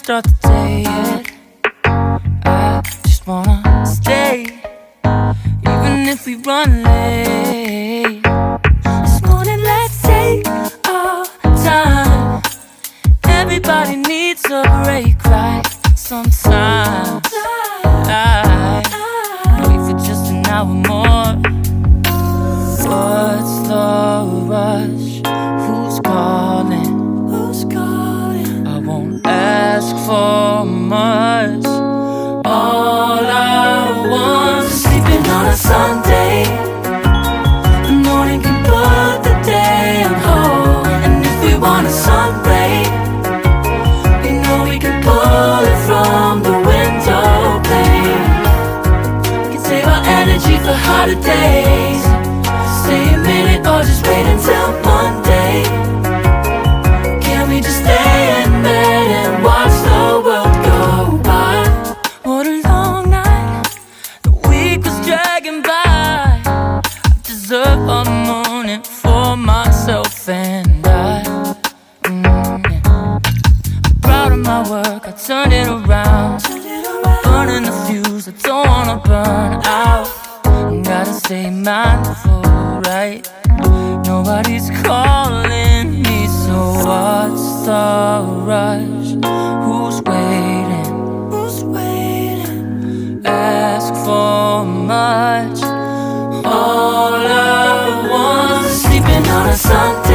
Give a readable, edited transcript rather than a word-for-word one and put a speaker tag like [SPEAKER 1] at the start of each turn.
[SPEAKER 1] start the day yet. I just wanna stay, even if we run late. This morning, let's take our time. Everybody needs a break, right? Sometimes I wait for just an hour more. What's the rush? Who's calling? Who's calling? I won't ask for much. All I want is sleeping on a Sunday. The morning can put the day on hold. And if we want a sun ray, we know we can pull it from the window pane. We can save our energy for hotter days. Stay a minute or just wait until Monday. Can we just stay in bed and watch the world go by? What a long night, the week was dragging by. I deserve a morning for myself and I. I'm proud of my work, I turned it around. I'm burning the fuse, I don't wanna burn out. Gotta stay mindful, right? Nobody's calling me, so what's the rush? Who's waiting? Who's waiting? Ask for much. All I want is sleeping on a Sunday.